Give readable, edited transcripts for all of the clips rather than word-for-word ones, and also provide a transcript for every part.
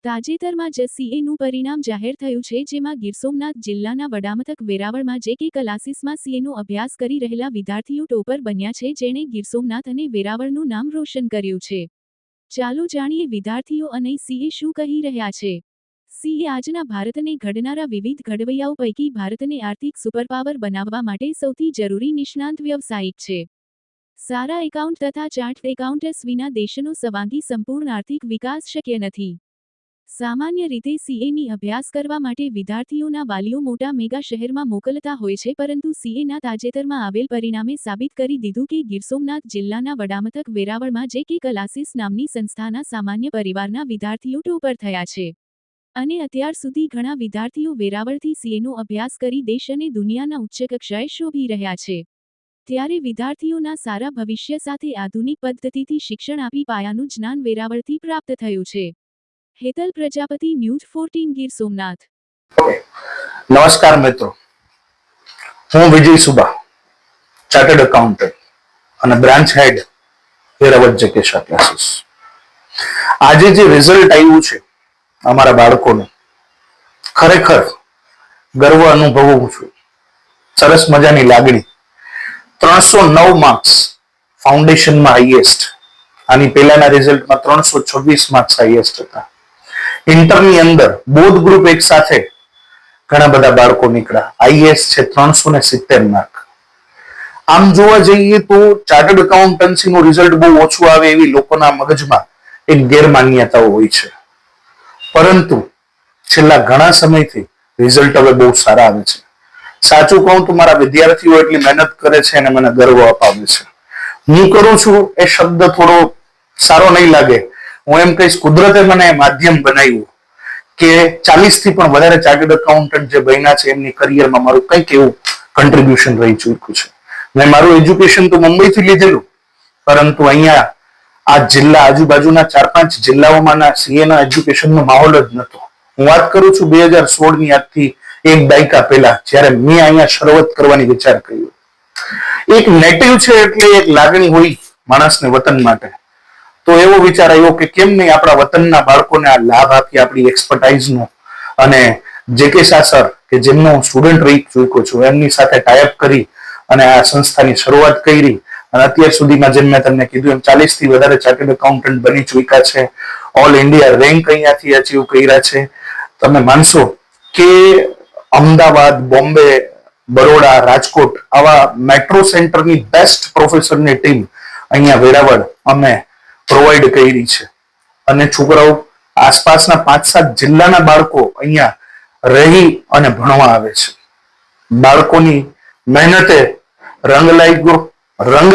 તાજેતરમાં જ સીએનું પરિણામ જાહેર થયું છે, જેમાં ગીર સોમનાથ જિલ્લાના વડામથક વેરાવળમાં જે.કે. ક્લાસીસમાં સીએનો અભ્યાસ કરી રહેલા વિદ્યાર્થીઓ ટોપર બન્યા છે, જેણે ગીર સોમનાથ અને વેરાવળનું નામ રોશન કર્યું છે. ચાલો જાણીએ વિદ્યાર્થીઓ અને સીએ શું કહી રહ્યા છે. સીએ આજના ભારતને ઘડનારા વિવિધ ઘડવૈયાઓ પૈકી ભારતને આર્થિક સુપરપાવર બનાવવા માટે સૌથી જરૂરી નિષ્ણાંત વ્યવસાયિક છે. સારા એકાઉન્ટ તથા ચાર્ટર્ડ એકાઉન્ટન્ટ્સ વિના દેશનો સર્વાંગી સંપૂર્ણ આર્થિક વિકાસ શક્ય નથી. સામાન્ય રીતે સીએની અભ્યાસ કરવા માટે વિદ્યાર્થીઓના વાલીઓ મોટા મેગા શહેરમાં મોકલતા હોય છે, પરંતુ સીએના તાજેતરમાં આવેલ પરિણામે સાબિત કરી દીધું કે ગીર સોમનાથ જિલ્લાના વડામથક વેરાવળમાં જે.કે. ક્લાસીસ નામની સંસ્થાના સામાન્ય પરિવારના વિદ્યાર્થીઓ ટોપર થયા છે. અને અત્યાર સુધી ઘણા વિદ્યાર્થીઓ વેરાવળથી સીએનો અભ્યાસ કરી દેશ અને દુનિયાના ઉચ્ચ કક્ષાએ શોભી રહ્યા છે. ત્યારે વિદ્યાર્થીઓના સારા ભવિષ્ય સાથે આધુનિક પદ્ધતિથી શિક્ષણ આપી પાયાનું જ્ઞાન વેરાવળથી પ્રાપ્ત થયું છે. હેતલ પ્રજાપતિ, ન્યૂઝ 14 ગીર સોમનાથ. નમસ્કાર મિત્રો, હું વિજય સુબા, ચાર્ટર્ડ એકાઉન્ટન્ટ અને બ્રાન્ચ હેડ વેરાવળ જે.કે. ક્લાસીસ. આજે જે રિઝલ્ટ આવ્યું છે અમારા બાળકોનું, ખરેખર ગર્વ અનુભવું છું. સરસ મજાની લાગણી. 309 માર્ક્સ ફાઉન્ડેશનમાં હાઈએસ્ટ. આની પહેલાના રિઝલ્ટમાં 326 માર્ક્સ હાઈએસ્ટ હતા. ઇન્ટરની અંદર બોધ ગ્રુપ એક સાથે ઘણા બધા બાળકો નીકળ્યા. હાઈએસ્ટ છે 370 માર્ક. આમ જોવા જઈએ તો ચાર્ટર્ડ એકાઉન્ટન્સીનું રિઝલ્ટ બહુ ઓછું આવે એવી લોકોના મગજમાં એક ગેરમાન્યતાઓ હોય છે, પરંતુ છેલ્લા ઘણા સમયથી રિઝલ્ટ હવે બહુ સારા આવે છે. સાચું કહું તો મારા વિદ્યાર્થીઓ એટલી મહેનત કરે છે અને મને ગર્વ અપાવે છે. હું કરું છું એ શબ્દ થોડો સારો નહીં લાગે, હું એમ કહીશ કુદરતે મને માધ્યમ બનાવ્યું કે 40 થી પણ વધારે ચાર્ટર્ડ એકાઉન્ટન્ટ જે બન્યા છે એમની કરિયરમાં મારું કંઈક એવું કન્ટ્રીબ્યુશન રહી ચૂક્યું છે. મેં મારું એજ્યુકેશન તો મુંબઈથી લીધેલું, પરંતુ અહીંયા આ જિલ્લા આજુબાજુના 4-5 જિલ્લાઓમાંના સીએના એજ્યુકેશનનો માહોલ જ નહોતો. હું વાત કરું છું 2016 ની, આજથી એક દાયકા પહેલા, જ્યારે મેં અહીંયા શરૂઆત કરવાની વિચાર કર્યો. એક નેટિવ છે એટલે એક લાગણી હોય માણસને વતન માટે. તો એવો વિચાર આવ્યો કે કેમ નહીં આપણા વતનના બાળકોને આ લાભ આપી આપણી એક્સપર્ટાઇઝનો. અને જે.કે. સર કે જેમનો હું સ્ટુડન્ટ રહી ચૂક્યો છું, એમની સાથે ટાઈઅપ કરી અને આ સંસ્થાની શરૂઆત કરી. અને અત્યાર સુધીમાં જેમ મેં તમને કીધું એમ 40 થી વધારે ચાર્ટર્ડ એકાઉન્ટન્ટ બની ચૂક્યા છે. ઓલ ઇન્ડિયા રેન્ક અહીંયાથી અચીવ કર્યા છે. તમે માનશો કે અમદાવાદ, બોમ્બે, બરોડા, રાજકોટ આવા મેટ્રો સેન્ટરની બેસ્ટ પ્રોફેસરની ટીમ અહીંયા વેરાવળ અમે પ્રોવાઈડ કરી છે. અને છોકરાઓ આસપાસના 5-7 જિલ્લાના બાળકો અહીંયા રહી અને ભણવા આવે છે. બાળકોની મહેનતે રંગ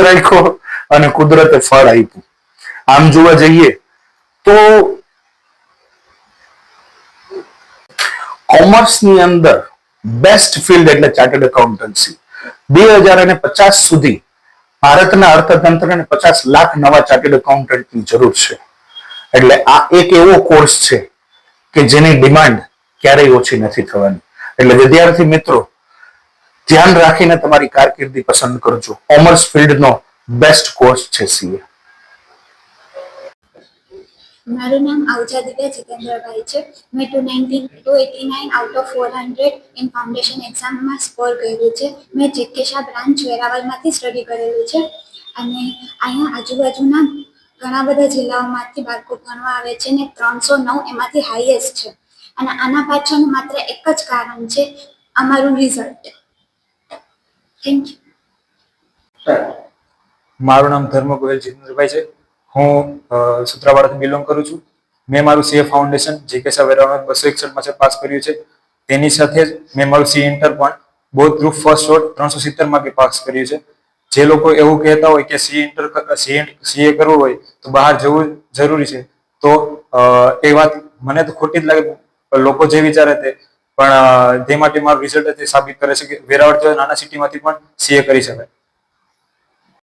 રાખ્યો અને કુદરતે ફળ આપ્યું. આમ જોવા જઈએ તો કોમર્સની અંદર બેસ્ટ ફિલ્ડ એટલે ચાર્ટર્ડ એકાઉન્ટન્સી. 2050 સુધી ભારતના અર્થતંત્રને 50 લાખ નવા ચાર્ટર્ડ એકાઉન્ટન્ટની જરૂર છે. એટલે આ એક એવો કોર્સ છે કે જેની ડિમાન્ડ ક્યારેય ઓછી નથી થવાની. એટલે વિદ્યાર્થી મિત્રો, ધ્યાન રાખીને તમારી કારકિર્દી પસંદ કરજો. કોમર્સ ફિલ્ડનો બેસ્ટ કોર્સ છે સીએ. મારું નામ આહુજા દિવ્યા જીતેન્દ્રભાઈ છે. મેં 289 આઉટ ઓફ 400 ઇન ફાઉન્ડેશન એક્ઝામમાં સ્કોર કર્યું છે. મેં જે.કે. શાહ બ્રાન્ચ વેરાવળમાંથી સ્ટડી કરેલું છે. અને અહીંયા આજુબાજુના ઘણા બધા જિલ્લાઓમાંથી બાળકો ભણવા આવે છે ને 309 એમાંથી હાઈએસ્ટ છે. અને આના પાછળનું માત્ર એક જ કારણ છે, અમારું રિઝલ્ટ. Thank you. મારું નામ ધર્મ ગોયલ જીતેન્દ્રભાઈ છે. હું સુત્રાવાડાથી બિલોંગ કરું છું. મેં મારું સીએ ફાઉન્ડેશન જે.કે. શાહ વેરાવળ 261 માંથી પાસ કર્યું છે. તેની સાથે જ મેં મારું સીએ ઇન્ટર પણ બોધ ગ્રુપ ફર્સ્ટ શોટ 370 માંથી પાસ કર્યું છે. જે લોકો એવું કહેતા હોય કે સીએ કરવું હોય તો બહાર જવું જરૂરી છે, તો એ વાત મને તો ખોટી જ લાગે. લોકો જે વિચારે તે, પણ તે માટે મારું રિઝલ્ટ સાબિત કરે છે કે વેરાવળ જેવા નાના સિટીમાંથી પણ સીએ કરી શકાય.